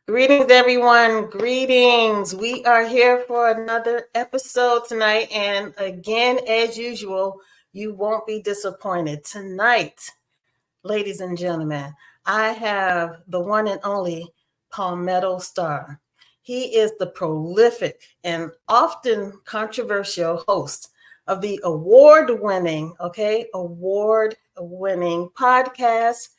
Greetings, everyone. Greetings. We are here for another episode tonight. And again, as usual, you won't be disappointed. Tonight, ladies and gentlemen, I have the one and only Palmetto Star. He is the prolific and often controversial host of the award-winning podcast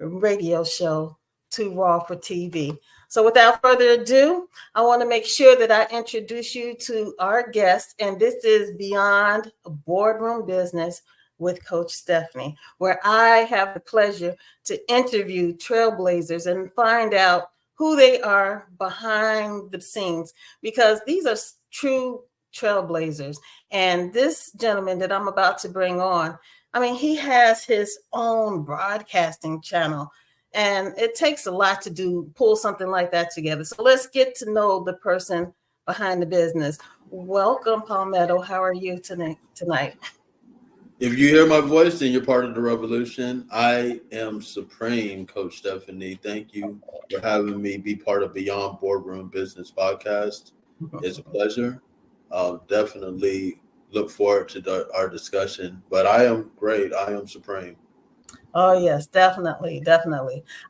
radio show, Too Raw for TV. So without further ado, I want to make sure that I introduce you to our guest, and this is Beyond Boardroom Business with Coach Stephanie, where I have the pleasure to interview trailblazers and find out who they are behind the scenes, because these are true trailblazers. And this gentleman that I'm about to bring on, I mean, he has his own broadcasting channel, and it takes a lot to pull something like that together. So let's get to know the person behind the business. Welcome, Palmetto. How are you tonight? If you hear my voice, then you're part of the revolution. I am Supreme, Coach Stephanie. Thank you for having me be part of Beyond Boardroom Business Podcast. It's a pleasure. Definitely look forward to our discussion. But I am great. I am Supreme. Oh, yes, definitely.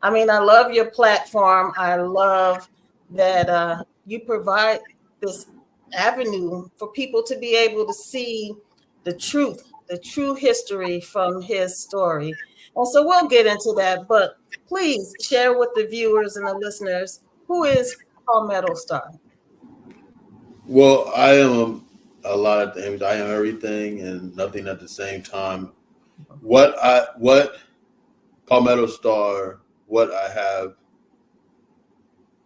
I mean, I love your platform. I love that you provide this avenue for people to be able to see the true history from his story. And so we'll get into that, but please share with the viewers and the listeners, who is Palmetto Star? Well, I am a lot of things. I am everything and nothing at the same time. What Palmetto Star, what I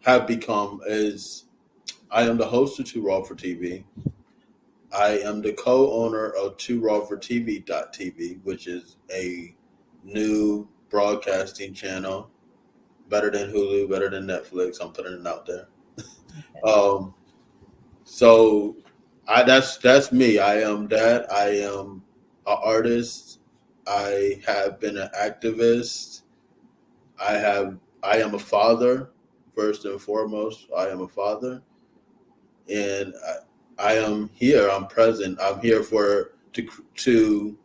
have become is I am the host of Too Raw for TV. I am the co-owner of Too Raw for TV.tv, which is a new broadcasting channel, better than Hulu, better than Netflix. I'm putting it out there. Um, so that's me. I am that. I am an artist. I have been an activist. I am a father. First and foremost, I am a father, and I am here. I'm present. I'm here to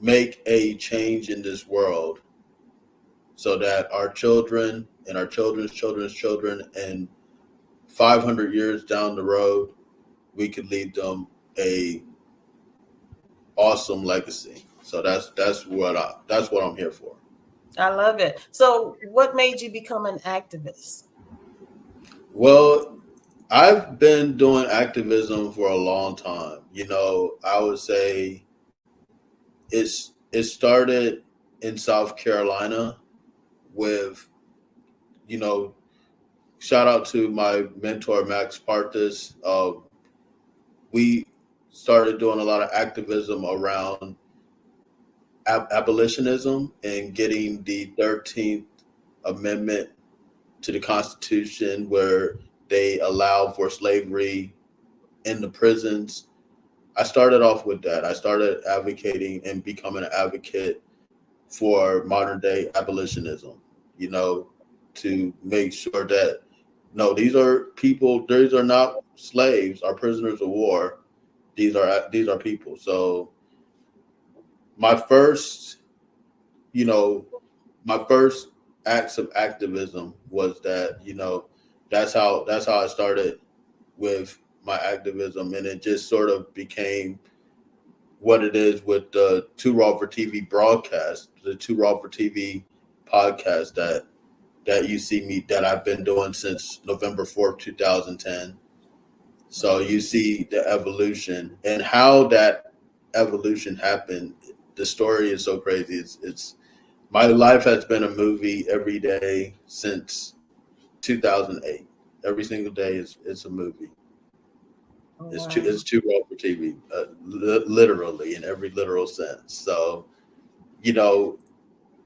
make a change in this world, so that our children and our children's children's children and 500 years down the road, we could leave them a awesome legacy. So that's what I'm here for. I love it. So what made you become an activist? Well, I've been doing activism for a long time. I would say it started in South Carolina with, you know, shout out to my mentor Max Partis. We started doing a lot of activism around abolitionism and getting the 13th Amendment to the Constitution, where they allow for slavery in the prisons. I started off with that. I started advocating and becoming an advocate for modern day abolitionism, to make sure that no, these are people, these are not slaves, are prisoners of war. These are people. So my first, you know, my first acts of activism was that, that's how I started with my activism, and it just sort of became what it is with the Too Raw for TV broadcast, the Too Raw for TV podcast that you see me that I've been doing since November 4th, 2010. So you see the evolution and how that evolution happened. The story is so crazy. It's my life has been a movie every day since 2008. Every single day it's a movie. Oh, It's wow. too raw for TV, literally in every literal sense. So you know,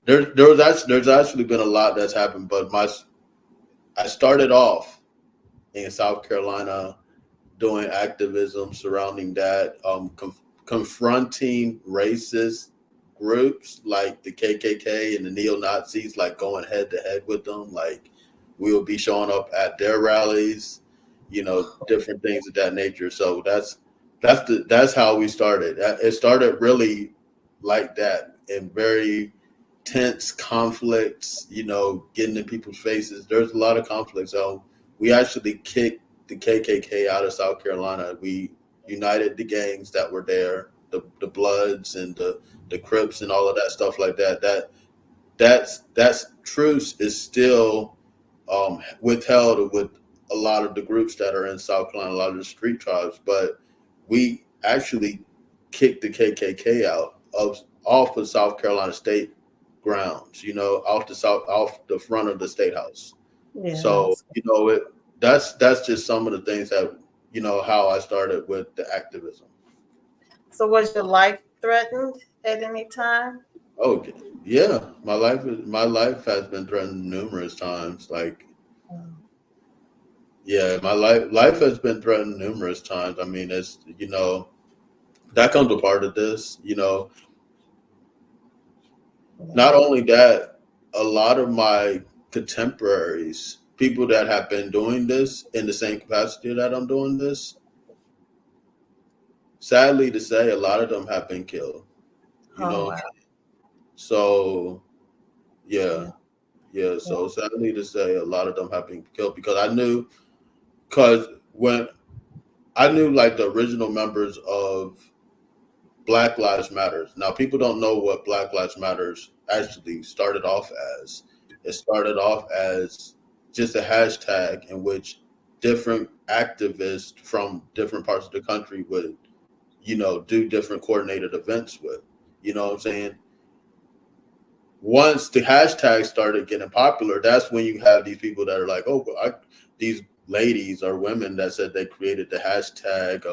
there's actually been a lot that's happened, but I started off in South Carolina doing activism surrounding that, confronting racist groups like the KKK and the neo Nazis, like going head to head with them, like we will be showing up at their rallies, different things of that nature. So that's how we started. It started really like that, in very tense conflicts, getting in people's faces. There's a lot of conflict. So we actually kicked the KKK out of South Carolina. We united the gangs that were there, the Bloods and the Crips and all of that stuff like that. That's truce is still withheld with a lot of the groups that are in South Carolina, a lot of the street tribes. But we actually kicked the KKK out of off of South Carolina State grounds, off the front of the State House. So Yes. that's just some of the things that how I started with the activism. So was your life threatened at any time? Okay, yeah, my life has been threatened numerous times. Like, Mm. yeah, my life has been threatened numerous times. I mean, it's that comes a part of this. Not Yeah. only that, a lot of my contemporaries, people that have been doing this in the same capacity that I'm doing this, sadly to say, a lot of them have been killed. You Oh know, wow. so yeah, Yeah. yeah. Yeah. So sadly to say, a lot of them have been killed because because when I knew like the original members of Black Lives Matters. Now, people don't know what Black Lives Matters actually started off as. It started off as just a hashtag in which different activists from different parts of the country would, do different coordinated events with. You know what I'm saying? Once the hashtag started getting popular, that's when you have these people that are like, oh, these ladies or women that said they created the hashtag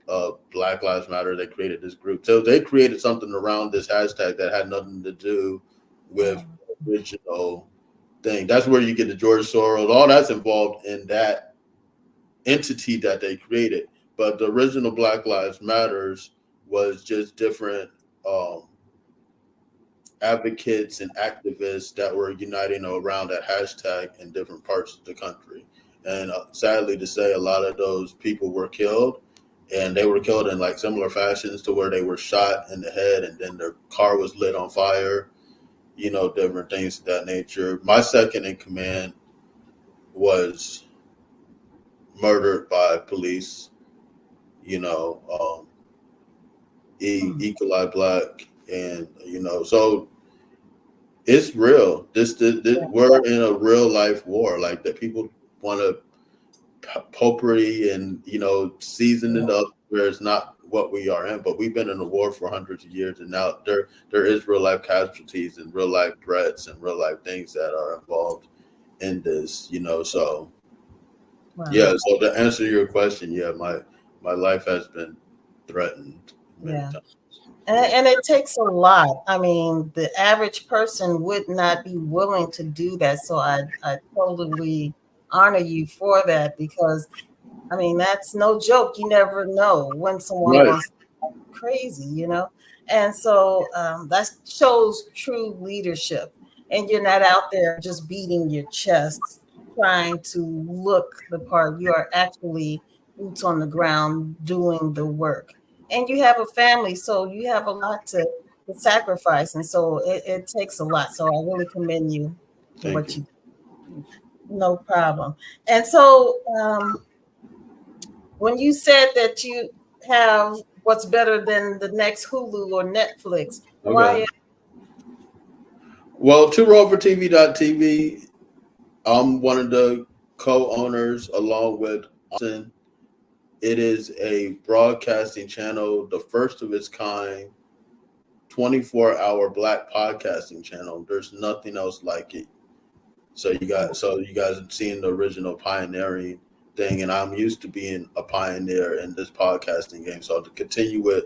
of Black Lives Matter. They created this group. So they created something around this hashtag that had nothing to do with Mm. the original thing. That's where you get the George Soros. All that's involved in that entity that they created. But the original Black Lives Matters was just different advocates and activists that were uniting around that hashtag in different parts of the country. And sadly to say, a lot of those people were killed, and they were killed in like similar fashions to where they were shot in the head and then their car was lit on fire, different things of that nature. My second in command was murdered by police, you know, um, Mm. Equal Black. And, so it's real. This Yeah. we're in a real life war. Like that, people want to potpourri and season it Yeah. up where it's not what we are in. But we've been in a war for hundreds of years, and now there is real life casualties and real life threats and real life things that are involved in this. So yeah. Wow. So to answer your question, yeah, my life has been threatened many Yeah. times. And, Yeah. and it takes a lot. I mean, the average person would not be willing to do that. So I totally honor you for that because I mean, that's no joke. You never know when someone Right. wants to be crazy, you know? And so that shows true leadership. And you're not out there just beating your chest, trying to look the part. You are actually boots on the ground doing the work. And you have a family, so you have a lot to sacrifice. And so it takes a lot. So I really commend you for Thank what you. you do. No problem. And so, when you said that you have what's better than the next Hulu or Netflix, Okay. why? Well, to rovertv.tv, I'm one of the co-owners along with Austin. It is a broadcasting channel, the first of its kind, 24-hour Black podcasting channel. There's nothing else like it. So you guys have seen the original pioneering thing, and I'm used to being a pioneer in this podcasting game. So to continue with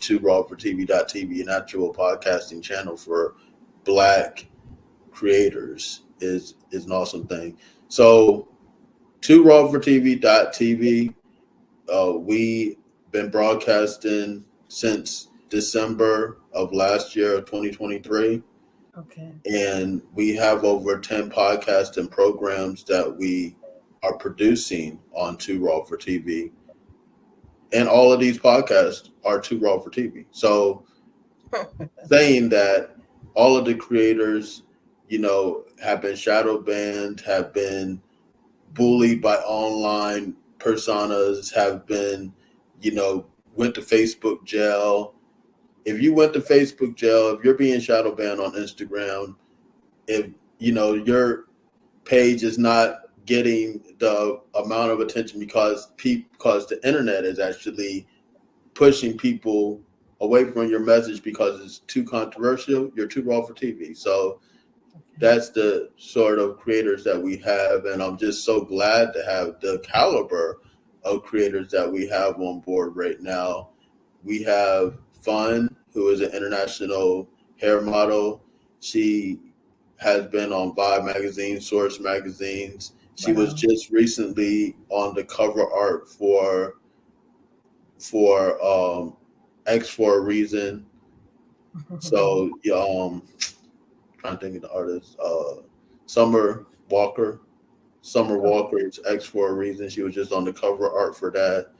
to rovertv.tv, an actual podcasting channel for Black creators, is an awesome thing. So to rovertv.tv, we been broadcasting since December of last year of 2023. Okay. And we have over 10 podcasts and programs that we are producing on Too Raw for TV. And all of these podcasts are Too Raw for TV. So saying that all of the creators, have been shadow banned, have been bullied by online personas, have been, went to Facebook jail. If you went to Facebook jail, if you're being shadow banned on Instagram, if your page is not getting the amount of attention because the internet is actually pushing people away from your message because it's too controversial, you're too raw for TV. So that's the sort of creators that we have, and I'm just so glad to have the caliber of creators that we have on board right now. We have Fun, who is an international hair model. She has been on Vibe magazine, Source magazines. She was Wow. just recently on the cover art for X for a Reason. So trying to think of the artist. Summer Walker. Summer Walker's X for a Reason. She was just on the cover art for that,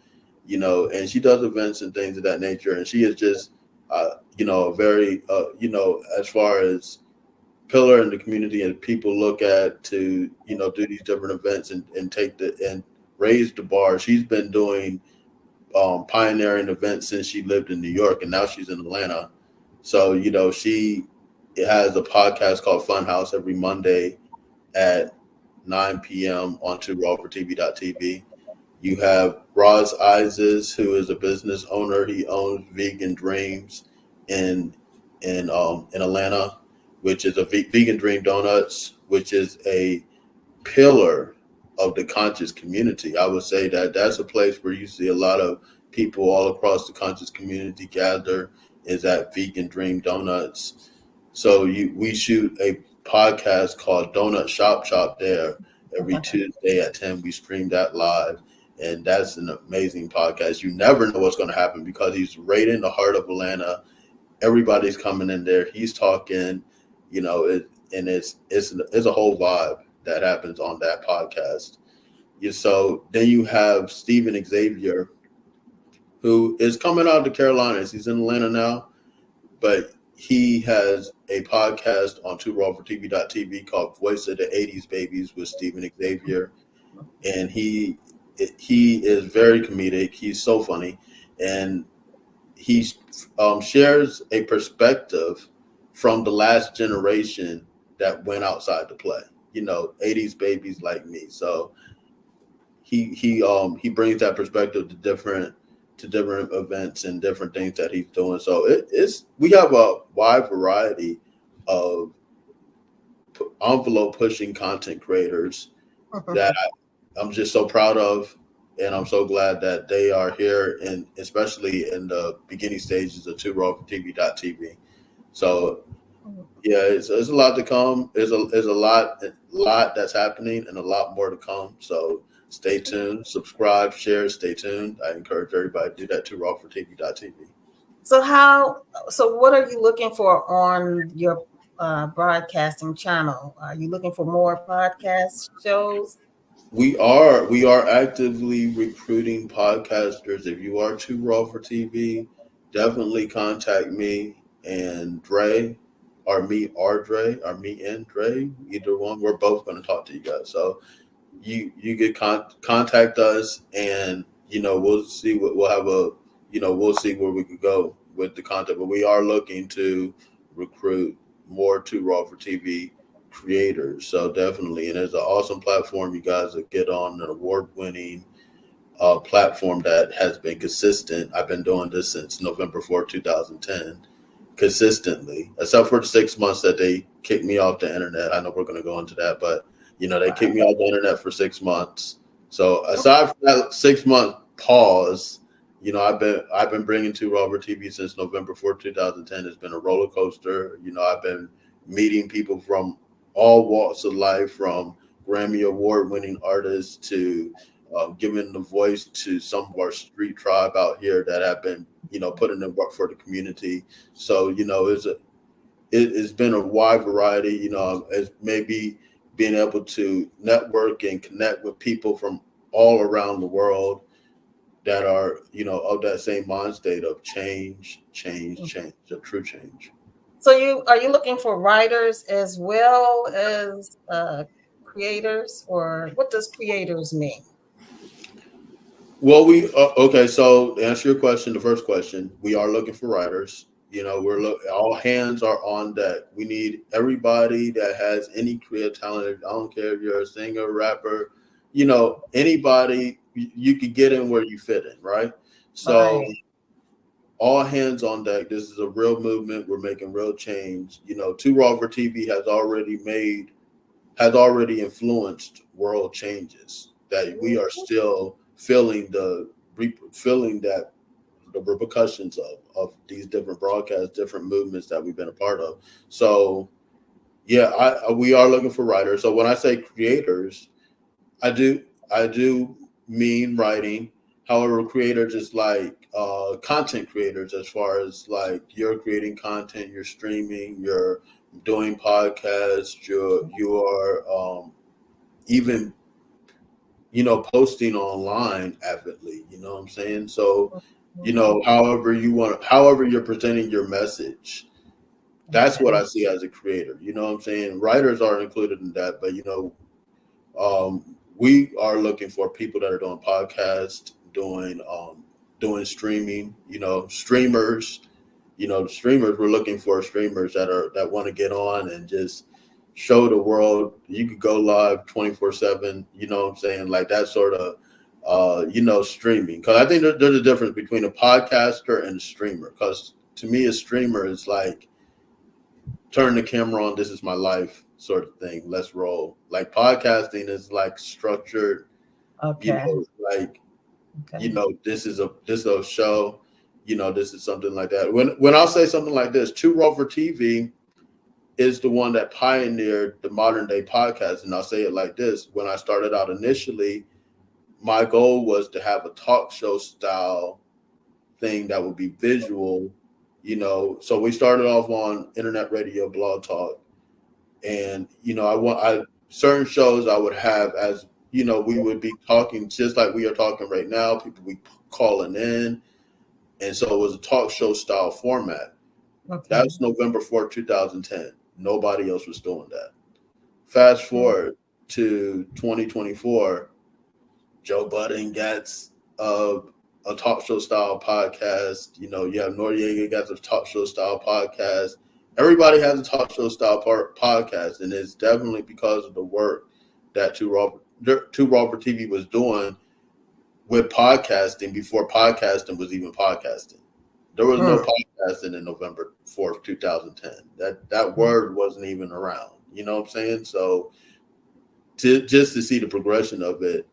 and she does events and things of that nature. And she is just, a very, as far as pillar in the community and people look at to, do these different events and and raise the bar. She's been doing pioneering events since she lived in New York, and now she's in Atlanta. So, she has a podcast called Funhouse every Monday at 9 p.m. on TrueRawForTV.tv. You have Roz Ises, who is a business owner. He owns Vegan Dreams in in Atlanta, which is a Vegan Dream Donuts, which is a pillar of the conscious community. I would say that that's a place where you see a lot of people all across the conscious community gather is at Vegan Dream Donuts. So we shoot a podcast called Donut Shop Shop there every Tuesday at 10. We stream that live. And that's an amazing podcast. You never know what's going to happen because he's right in the heart of Atlanta. Everybody's coming in there. He's talking, and it's a whole vibe that happens on that podcast. So then you have Stephen Xavier, who is coming out of the Carolinas. He's in Atlanta now, but he has a podcast on TrueRawForTV.tv called Voice of the 80s Babies with Stephen Xavier. And he is very comedic. He's so funny. And he shares a perspective from the last generation that went outside to play, 80s babies like me. So he brings that perspective to different events and different things that he's doing. So it's we have a wide variety of envelope pushing content creators that I'm just so proud of, and I'm so glad that they are here, and especially in the beginning stages of TrueRawForTV.tv. So yeah, it's a lot to come. There's a lot that's happening, and a lot more to come. So stay tuned, subscribe, share, stay tuned. I encourage everybody to do that to TrueRawForTV.tv. So what are you looking for on your broadcasting channel? Are you looking for more podcast shows? We are actively recruiting podcasters. If you are too raw for TV, definitely contact me and Dre, or me and Dre, either one. We're both going to talk to you guys. So you could contact us, and we'll see what we'll have a we'll see where we could go with the content. But we are looking to recruit more too raw for TV creators. So definitely, and it's an awesome platform. You guys will get on, an award-winning platform that has been consistent. I've been doing this since November 4th, 2010, consistently, except for the 6 months that they kicked me off the internet. I know we're going to go into that, but they kicked me off the internet for 6 months. So aside from that 6 month pause, I've been bringing to Robert TV since November 4th, 2010. It's been a roller coaster. I've been meeting people from all walks of life, from Grammy award winning artists to giving the voice to some of our street tribe out here that have been, putting in work for the community. So, it's been a wide variety. As maybe being able to network and connect with people from all around the world that are, of that same mind state of change, change, change, of true change. So are you looking for writers as well as creators, or what does creators mean? Well, okay. So to answer your question, the first question, we are looking for writers. All hands are on deck. We need everybody that has any creative talent. I don't care if you're a singer, rapper, anybody. You could get in where you fit in, right? So Right. all hands on deck. This is a real movement. We're making real change. Two Raw for TV has already influenced world changes that we are still feeling that the repercussions of these different broadcasts, different movements that we've been a part of. So yeah, we are looking for writers. So when I say creators, I do mean writing. However, creators is like content creators, as far as like you're creating content, you're streaming, you're doing podcasts, you are even posting online avidly. You know what I'm saying? So however you're presenting your message, that's what Okay. I see as a creator. You know what I'm saying? Writers are included in that, but we are looking for people that are doing podcasts, doing streaming, streamers. Streamers, we're looking for streamers that want to get on and just show the world you could go live 24/7. You know what I'm saying? Like that sort of streaming. Because I think there's a difference between a podcaster and a streamer. Because to me, a streamer is like turn the camera on, this is my life sort of thing, let's roll. Like podcasting is like structured, Okay. like Okay. this is a show, this is something like that. When I'll say something like this, Two Raw for TV is the one that pioneered the modern day podcast. And I'll say it like this: when I started out initially, my goal was to have a talk show style thing that would be visual. So we started off on internet radio, blog talk, and I certain shows I would have, as we would be talking just like we are talking right now. People be calling in, and so it was a talk show style format. That Okay. was November 4th, 2010. Nobody else was doing that. Fast forward to 2024, Joe Budden gets a talk show style podcast. You have Noriega gets a talk show style podcast. Everybody has a talk show style podcast, and it's definitely because of the work that Two Robert TV was doing with podcasting before podcasting was even podcasting. There was no Mm. podcasting in November 4th, 2010. That word wasn't even around. You know what I'm saying? So just to see the progression of it,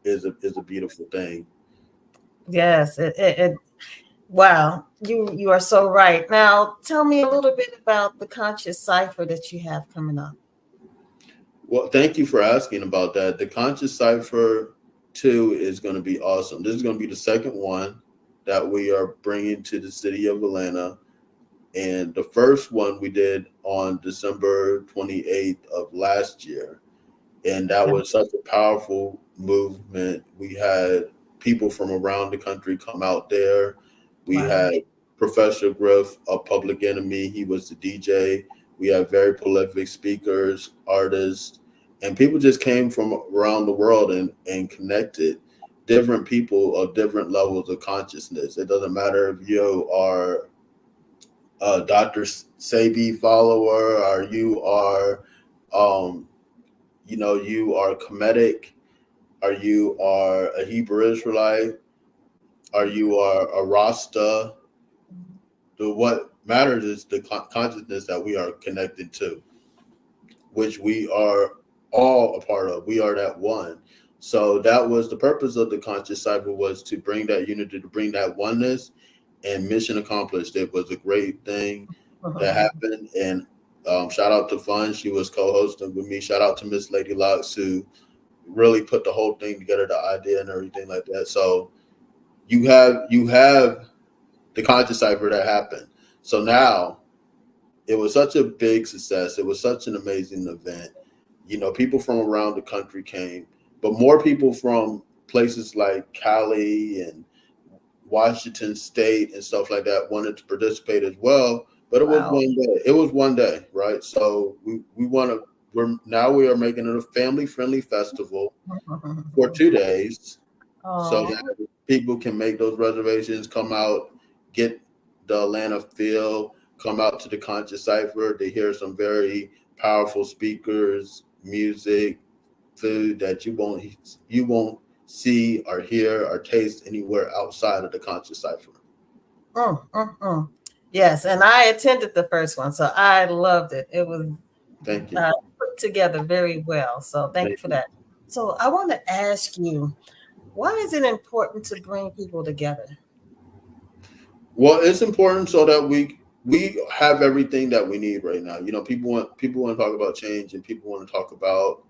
is a beautiful thing. Yes. Wow. You are so right. Now, tell me a little bit about the conscious cipher that you have coming up. Well, thank you for asking about that. The Conscious Cipher 2 is going to be awesome. This is going to be the second one that we are bringing to the city of Atlanta. And the first one we did on December 28th of last year. And that Okay. was such a powerful movement. We had people from around the country come out there. We Wow. had Professor Griff of Public Enemy. He was the DJ. We had very prolific speakers, artists, and people just came from around the world and connected. Different people of different levels of consciousness. It doesn't matter if you are a Dr. Sebi follower, or um, you are Kemetic, or you are a Hebrew Israelite, or you are a Rasta. What matters is the consciousness that we are connected to, which we are all a part of. We are that one. So that was the purpose of the conscious cipher, was to bring that unity, to bring that oneness, and mission accomplished. It was a great thing that happened. And shout out to Fun. She was co-hosting with me. Shout out to Miss Lady Locks, who really put the whole thing together, the idea and everything like that. So you have the conscious cipher that happened. So now it was such a big success. It was such an amazing event. You know, people from around the country came, but more people from places like Cali and Washington State and stuff like that wanted to participate as well. But it was Wow. 1 day. It was 1 day, right? So we want to. We are making it a family friendly festival for 2 days, so Oh, that people can make those reservations, come out, get the Atlanta feel, come out to the Conscious Cipher to hear some very powerful speakers, music, food that you won't see or hear or taste anywhere outside of the Conscious Cipher. mm. Yes, and I attended the first one, so I loved it. It was Thank you. put together very well. So thank you Thank for you. that. So I want to ask you, why is it important to bring people together? Well, it's important so that we have everything that we need right now. You know, people want to talk about change, and people want to talk about,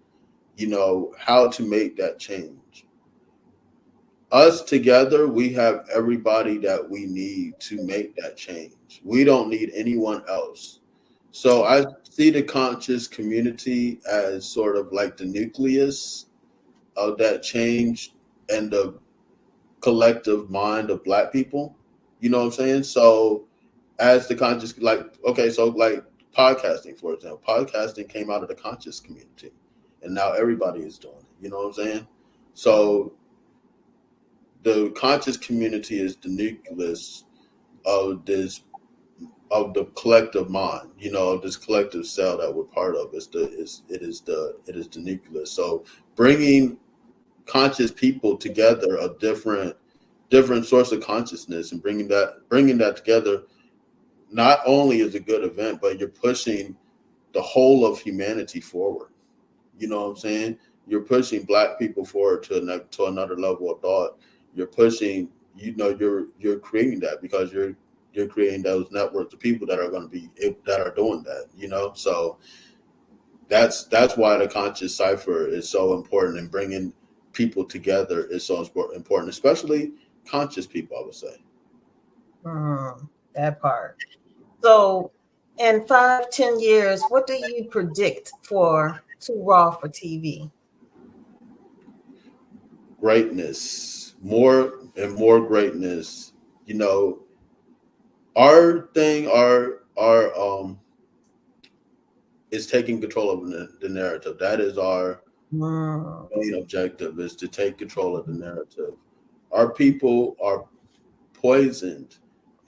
you know, how to make that change. Us together, we have everybody that we need to make that change. We don't need anyone else. So I see the conscious community as sort of like the nucleus of that change and the collective mind of Black people. You know what I'm saying? So as the conscious, like, okay, so like podcasting, for example, podcasting came out of the conscious community, and now everybody is doing it. You know what I'm saying? So the conscious community is the nucleus of this of the collective mind, you know, of this collective cell that we're part of. It is the nucleus. So bringing conscious people together of different source of consciousness and bringing that together not only is a good event, but you're pushing the whole of humanity forward. You know what I'm saying? You're pushing Black people forward to another level of thought. You're pushing, you know, you're creating that because you're creating those networks of people that are going to be that are doing that. You know, so that's why the conscious cipher is so important, and bringing people together is so important, especially conscious people, I would say. That part. So in 5, 10 years, what do you predict for Too Raw for TV? Greatness, more and more greatness. You know, our thing, our is taking control of the narrative. That is our Mm, main objective, is to take control of the narrative. Our people are poisoned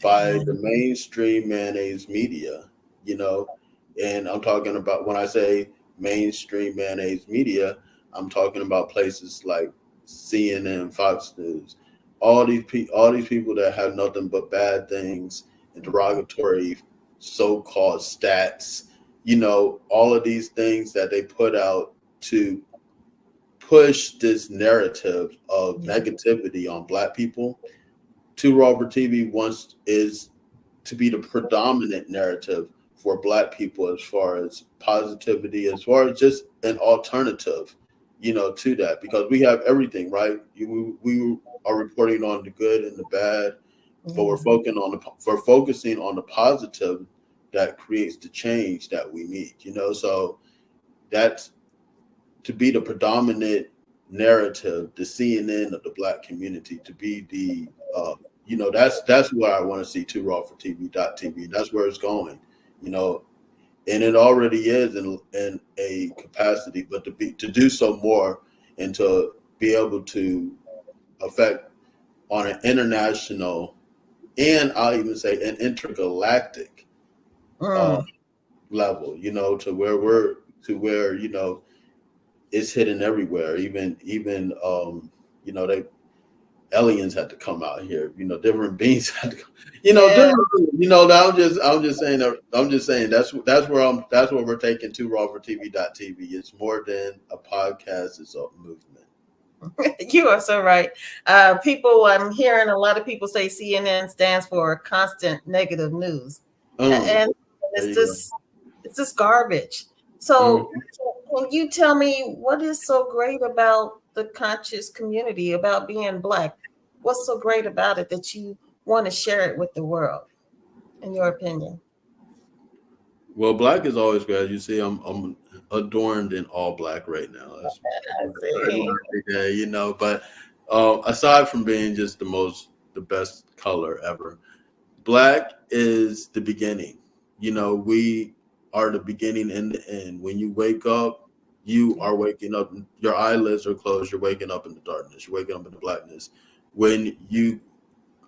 by the man. mainstream mayonnaise media, you know, and I'm talking about, when I say mainstream mayonnaise media, I'm talking about places like CNN, Fox News, all these people that have nothing but bad things and derogatory so-called stats, you know, all of these things that they put out to push this narrative of Yeah. negativity on Black people. Two Robert TV wants is to be the predominant narrative for Black people, as far as positivity, as far as just an alternative, you know, to that, because we have everything, right? We are reporting on the good and the bad, but Yeah. we're focusing on the positive that creates the change that we need, you know. So that's to be the predominant narrative, the CNN of the Black community, to be the you know, that's where I want to see Too Raw for TV. That's where it's going, you know, and it already is in a capacity, but to do so more and to be able to affect on an international, and I'll even say an intergalactic uh, Mm, level, you know, to where you know it's hidden everywhere. Even you know, they aliens had to come out here. You know, different beings had to come. You know, yeah. different. You know, I'm just saying that. I'm just saying that's where we're taking Too Raw for TV. It's more than a podcast. It's a movement. You are so right. People, I'm hearing a lot of people say CNN stands for constant negative news, Mm, and there it's you go. just it's just garbage. So, Mm. can you tell me what is so great about the conscious community, about being Black? What's so great about it, that you want to share it with the world, in your opinion? Well, black is always great. As you see, I'm adorned in all black right now. That's I see. every day, you know. But aside from being just the best color ever, black is the beginning. You know, we are the beginning and the end. When you wake up, you are waking up. Your eyelids are closed. You're waking up in the darkness. You're waking up in the blackness. When you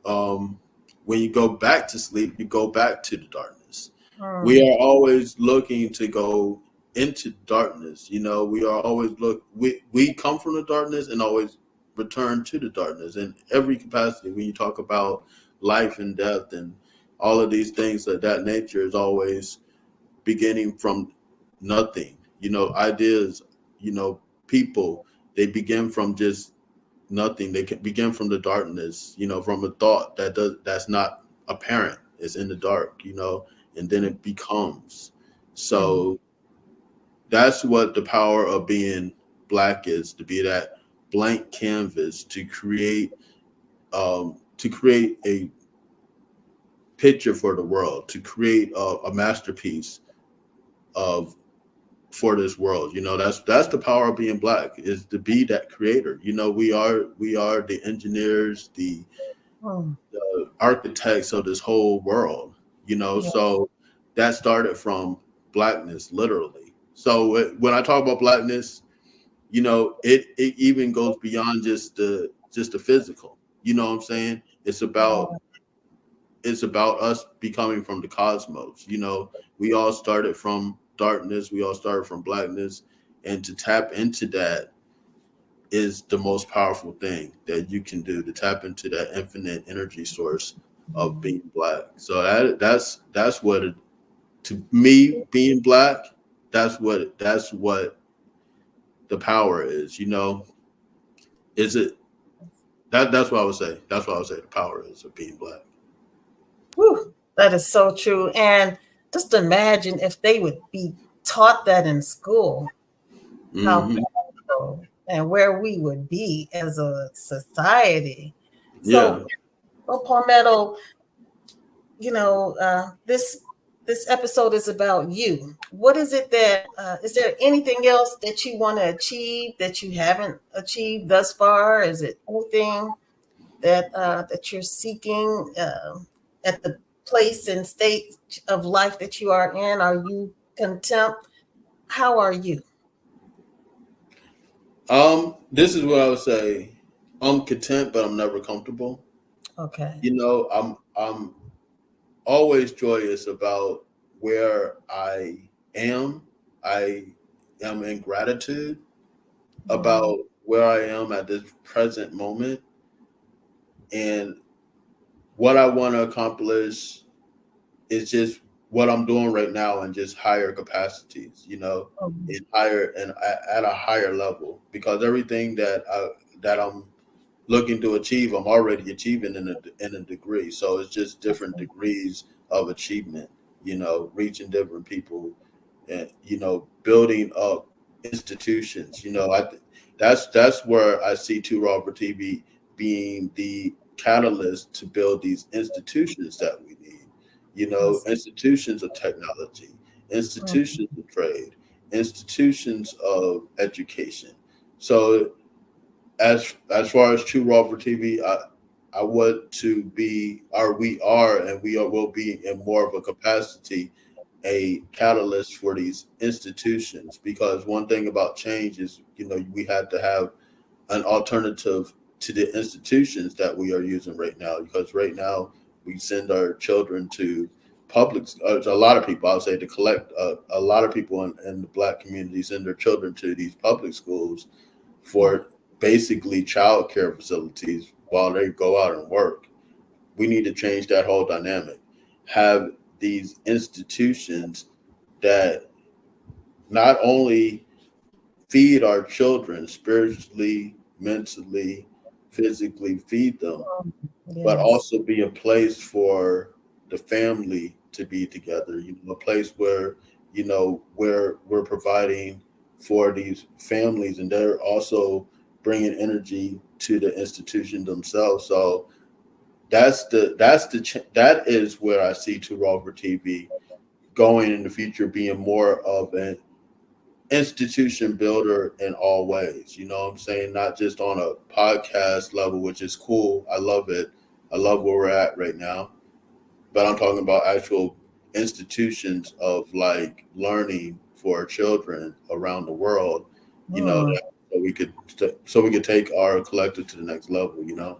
um, when you go back to sleep, you go back to the darkness. We Mm, are always looking to go into darkness. You know, we are always we come from the darkness and always return to the darkness in every capacity. When you talk about life and death and all of these things of that nature is always beginning from nothing. You know, ideas, you know, people, they begin from just nothing. They can begin from the darkness, you know, from a thought that's not apparent. It's in the dark, you know, and then it becomes. mm, So that's what the power of being black is, to be that blank canvas to create a picture for the world, to create a masterpiece of for this world. You know, that's the power of being black, is to be that creator. You know, we are the engineers, mm. the architects of this whole world, you know. Yeah. So that started from blackness, literally. So when I talk about blackness, you know, it even goes beyond just the physical. You know what I'm saying? It's about us becoming from the cosmos. You know, we all started from darkness, we all started from blackness, and to tap into that is the most powerful thing that you can do, to tap into that infinite energy source of being black. So that's what it, to me, being black, that's what the power is, you know. Is it that's what I would say. That's what I would say the power is of being black. Whew, that is so true. And just imagine if they would be taught that in school, how Hmm. powerful and where we would be as a society. Yeah. So, well, Palmetto, this episode is about you. What is it that is there anything else that you want to achieve that you haven't achieved thus far? Is it anything that you're seeking at the place and state of life that you are in? Are you content? How are you? This is what I would say. I'm content, but I'm never comfortable. Okay. You know, I'm always joyous about where I am. I am in gratitude Mm, about where I am at this present moment and what I want to accomplish is just what I'm doing right now in just higher capacities, you know, mm, in higher and at a higher level, because everything that I'm looking to achieve, I'm already achieving in a degree. So it's just different degrees of achievement, you know, reaching different people, and you know, building up institutions. You know, that's where I see Two Raw for TV being the catalyst to build these institutions that we need. You know, yes. institutions of technology, Mm, institutions of trade, institutions of education. So as far as True Raw for TV, I want to be, or we are, and we are, will be in more of a capacity, a catalyst for these institutions. Because one thing about change is, you know, we had to have an alternative to the institutions that we are using right now. Because right now we send our children to public. A lot of people, I would say, to collect a lot of people in the Black community send their children to these public schools yeah. for basically child care facilities while they go out and work. We need to change that whole dynamic. Have these institutions that not only feed our children spiritually, mentally, physically, feed them, Mm, but yes. also be a place for the family to be together. You know, a place where, you know, where we're providing for these families, and they're also bringing energy to the institution themselves. So that is where I see Two Raw for TV going in the future being more of an institution builder in all ways. You know what I'm saying? Not just on a podcast level, which is cool. I love it. I love where we're at right now. But I'm talking about actual institutions of like learning for children around the world, you know, Mm. so we could take our collective to the next level, you know.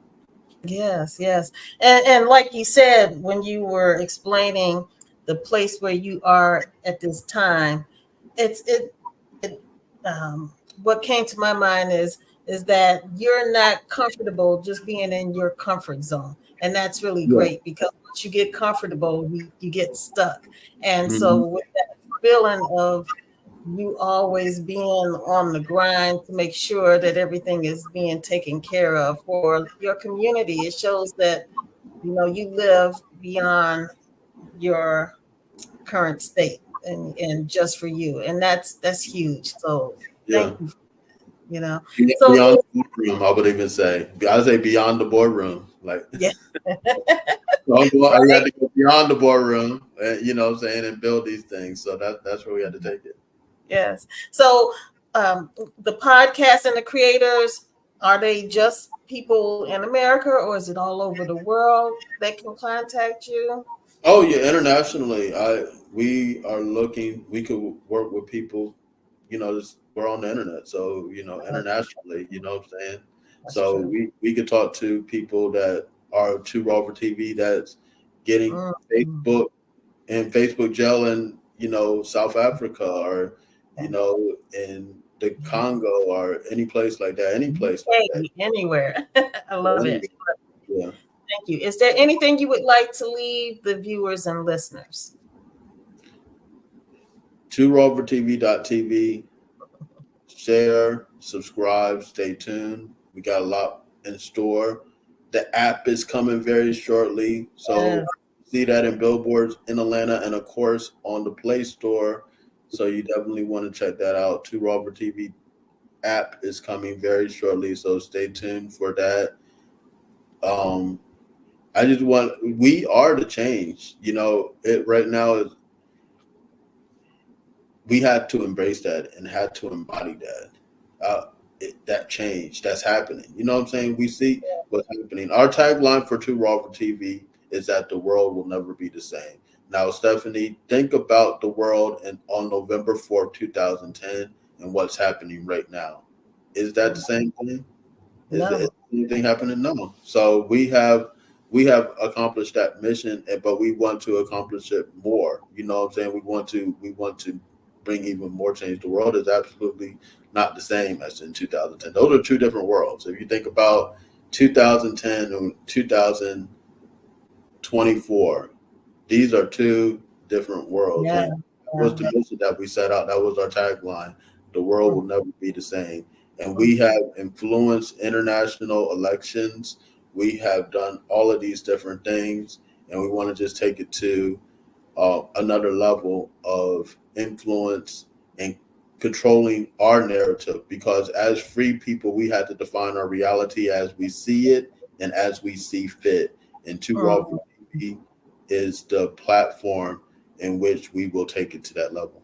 Yes, yes. And like you said, when you were explaining the place where you are at this time, it's it what came to my mind is that you're not comfortable just being in your comfort zone. And that's really Yeah. great because once you get comfortable, you get stuck. And Hmm. so with that feeling of you always being on the grind to make sure that everything is being taken care of for your community. It shows that you live beyond your current state and just for you, and that's huge. So Yeah. thank you. So Beyond the boardroom, I would even say. I say beyond the boardroom. Like, yeah, you had right. to go beyond the boardroom, you know what I'm saying, and build these things. So that's where we had to take it. Yes. So the podcast and the creators, are they just people in America or is it all over the world that can contact you? Oh yeah, internationally, we are looking. We could work with people. You know, we're on the internet, so you know, internationally. You know what I'm saying? That's So true. we could talk to people that are to Rover TV that's getting Mm-hmm. Facebook and Facebook jail in South Africa or in the Congo or any place like that. Any place like that. Hey, anywhere. I love Yeah, it. yeah. Thank you. Is there anything you would like to leave the viewers and listeners? To RoverTV.tv. Share, subscribe, stay tuned. We got a lot in store. The app is coming very shortly. So Yes. see that in billboards in Atlanta and of course on the Play Store. So you definitely want to check that out. To Robert TV app is coming very shortly. So stay tuned for that. Um we are the change. You know, it right now is we had to embrace that and had to embody that. That change that's happening. You know what I'm saying? We see what's happening. Our tagline for Two Raw for TV is that the world will never be the same. Now, Stephanie, think about the world on November 4th, 2010, and what's happening right now. Is that the same thing? Is No. anything happening? No. So we have accomplished that mission, but we want to accomplish it more. You know what I'm saying? We want to bring even more change. The world is absolutely not the same as in 2010. Those are two different worlds. If you think about 2010 and 2024, these are two different worlds. Yeah. And that was Yeah. the mission that we set out. That was our tagline. The world will never be the same. And we have influenced international elections. We have done all of these different things. And we want to just take it to another level of influence and controlling our narrative because as free people we had to define our reality as we see it and as we see fit, and Two Raw Mm. TV is the platform in which we will take it to that level.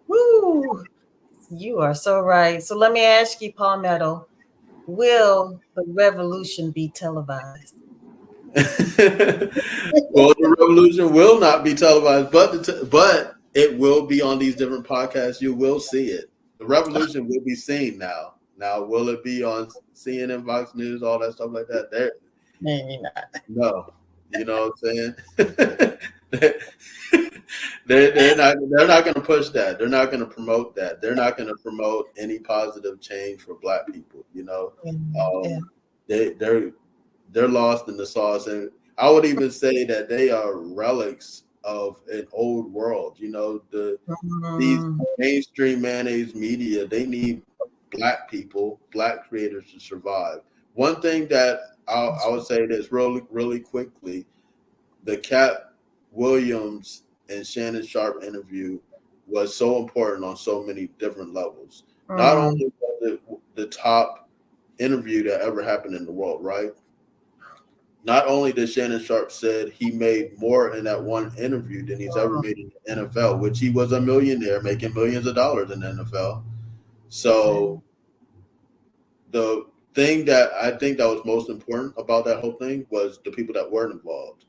Woo! You are so right. So let me ask you, Palmetto, will the revolution be televised? Well, the revolution will not be televised, but it will be on these different podcasts. You will see it. The revolution will be seen now. Now, will it be on CNN, Fox News, all that stuff like that? There, Maybe not. no. You know what I'm saying? they're not going to push that. They're not going to promote that. They're not going to promote any positive change for Black people. You know, Yeah. they're lost in the sauce, and I would even say that they are relics of an old world. You know, these Mm. mainstream mayonnaise media, they need Black people, Black creators to survive. One thing that I would say this really, really quickly: the Cat Williams and Shannon Sharp interview was so important on so many different levels. Not Mm. only was it the top interview that ever happened in the world, right? Not only did Shannon Sharp said he made more in that one interview than he's ever made in the NFL, which he was a millionaire making millions of dollars in the NFL. So the thing that I think that was most important about that whole thing was the people that weren't involved.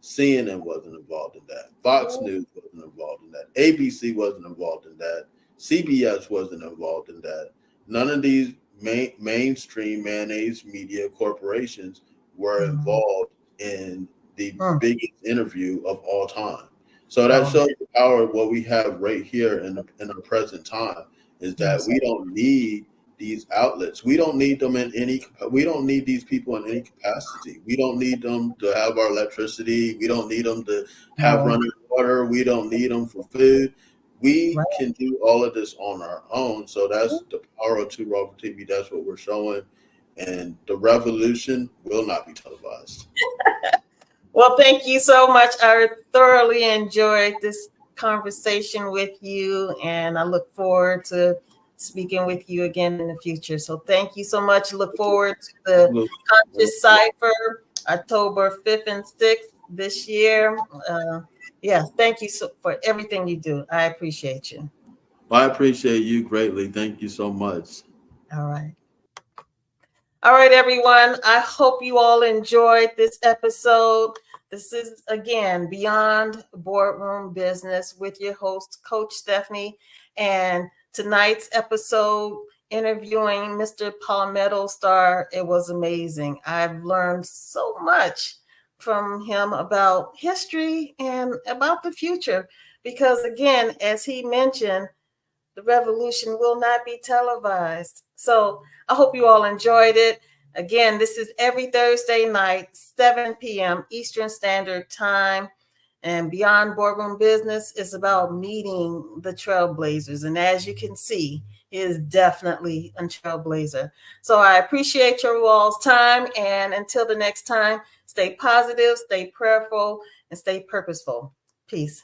CNN wasn't involved in that. Fox News wasn't involved in that. ABC wasn't involved in that. CBS wasn't involved in that. None of these mainstream mayonnaise media corporations were involved in the biggest interview of all time. So that shows the power of what we have right here in our present time is that we don't need these outlets. We don't need them in any. We don't need these people in any capacity. We don't need them to have our electricity. We don't need them to have running water. We don't need them for food. We can do all of this on our own. So that's the power of Two Raw for TV. That's what we're showing, and the revolution will not be televised. Well, thank you so much. I thoroughly enjoyed this conversation with you, and I look forward to speaking with you again in the future. So thank you so much. Look forward to the Conscious Cipher, October 5th and 6th this year. Thank you for everything you do. I appreciate you. I appreciate you greatly. Thank you so much. All right. All right, everyone. I hope you all enjoyed this episode. This is, again, Beyond Boardroom Business with your host, Coach Stephanie. And tonight's episode, interviewing Mr. Palmetto Star, it was amazing. I've learned so much from him about history and about the future. Because, again, as he mentioned, the revolution will not be televised. So I hope you all enjoyed it. Again, this is every Thursday night, 7 p.m. Eastern Standard Time. And Beyond Boardroom Business is about meeting the trailblazers. And as you can see, he is definitely a trailblazer. So I appreciate your all's time. And until the next time, stay positive, stay prayerful, and stay purposeful. Peace.